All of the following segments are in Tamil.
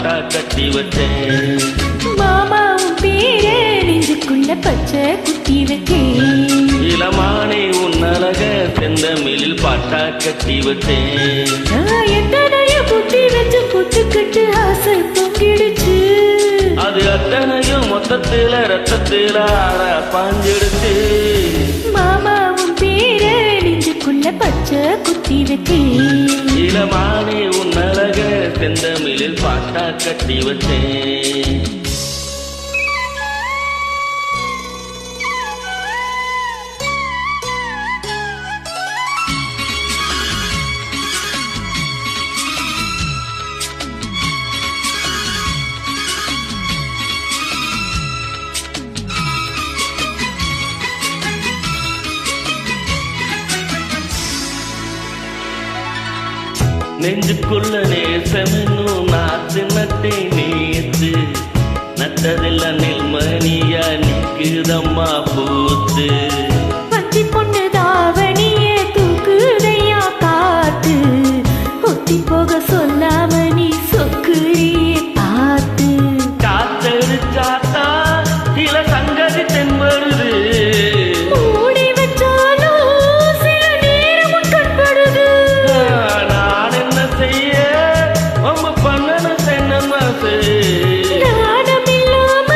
பாட்டா கட்டி வச்சேன். மாமாவும் பேரே நெஞ்சுக்குள்ள பச்சை குத்தி வச்சேன். இளமானே உன் அழக செந்தமிழில் பாட்டா கட்டி வச்சேன். எத்தனைய குத்தி வச்சு புத்துக்கிட்டு ஆசை பொங்கிடுச்சு. அது அத்தனையும் மொத்தத்தில ரத்தத்தில ஆற பாஞ்சிடுச்சு. மாமாவும் பேரே நெஞ்சுக்குள்ள பச்சை குத்தி வச்சேன். இளமானே உன் அழக செந்தமிழில் பாட்டா கட்டி வச்சேன். நெஞ்சுக்குள்ள நேசமென்னும் நாத்து நட்டை நேத்து நட்டதில்ல நெல்மணியா நிக்குதம்மா பூத்து. பச்சி பொண்ணு தாவணியே தூக்குதையா காத்து. ஒத்தி போக சொல்லாம நீ சொக்குறியே பார்த்து. காத்தடிச்சாத்தா சில சங்கதி தென்படுது. மூடி வச்சாலும் சில நேரம் கண்படுது. நான் என்ன செய்ய உம்ம பண்ணன சென்னமாசு. நாணம் இல்லாம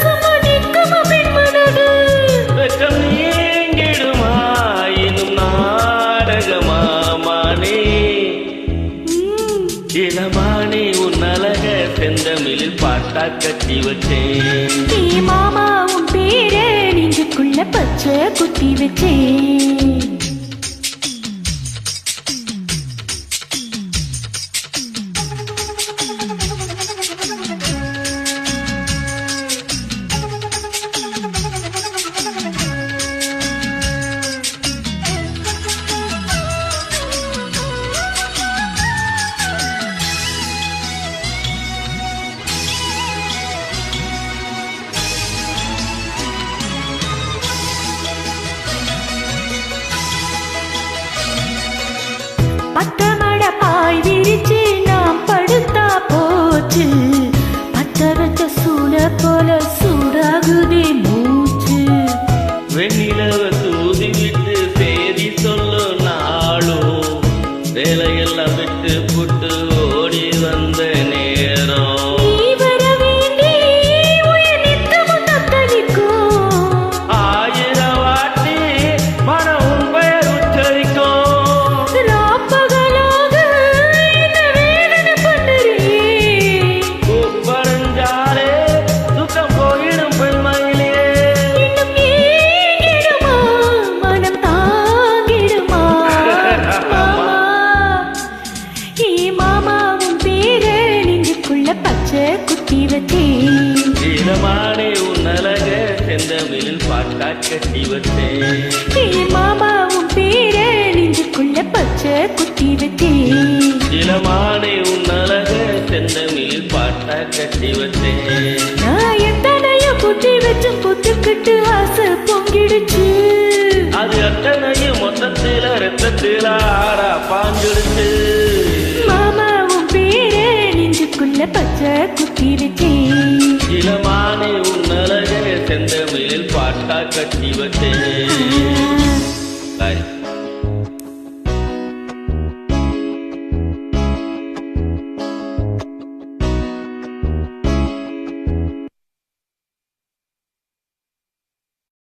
சும்மா நிற்குமா பெண் மனது. வெக்கம் நீங்கிடுமா இன்னும் நாடகமா மானே. இளமானே உன் அழக செந்தமிழில் பாட்டா கட்டி வச்சேன். ஏ மாமா உன் பேரே நெஞ்சுக்குள்ள பச்சை குத்தி வச்சேன். பத்தமட பாய் விரிச்சு நாம் படுத்தா போச்சு. பத்த வச்ச சூட போல சூடாகுதே மூச்சு. வெண்ணிலவ தூதி விட்டு சேதி சொல்லும் நாளும் வேலையெல்லாம் விட்டு புட்டு ஓடி வந்த நேரம். நீ வர வேண்டி உயிர் நித்தமும் தத்தளிக்கும். ஆயிரம் வாட்டி மனம் உன் பெயர் உச்சரிக்கும். ராப்பகலாக என்ன வேதனை பண்ணுறியே. கூப்பறிஞ்சாலே சுத்தம் போயிடும் பெண்மையிலே. இன்னும் ஏங்கிடுமா மனம் தாங்கிடுமா. மாமா ஏ மாமா உன் பேரே நெஞ்சுக்குள்ள பச்சை குத்தி வச்சேன். இளமானே உன் அழக செந்தமிழில் பாட்டா கட்டி வச்சேன். ஏ மாமா உன் பேரே நெஞ்சுக்குள்ள பச்சை குத்தி வச்சேன். இளமானே உன் அழக செந்தமிழில் பாட்டா கட்டி வச்சேன். நான் எத்தனையோ குத்தி வச்சும் புத்துக்கிட்டு ஆசை பொங்கிடுச்சு. அது அத்தனையும் மொத்தத்தில ரத்தத்தில ஆறா பாஞ்சிடுச்சு. மாமா உன் பேரே நெஞ்சுக்குள்ள பச்சை குத்தி வச்சேன். இளமானே உன் அழக செந்தமிழில் பாட்டா கட்டி வச்சேன்.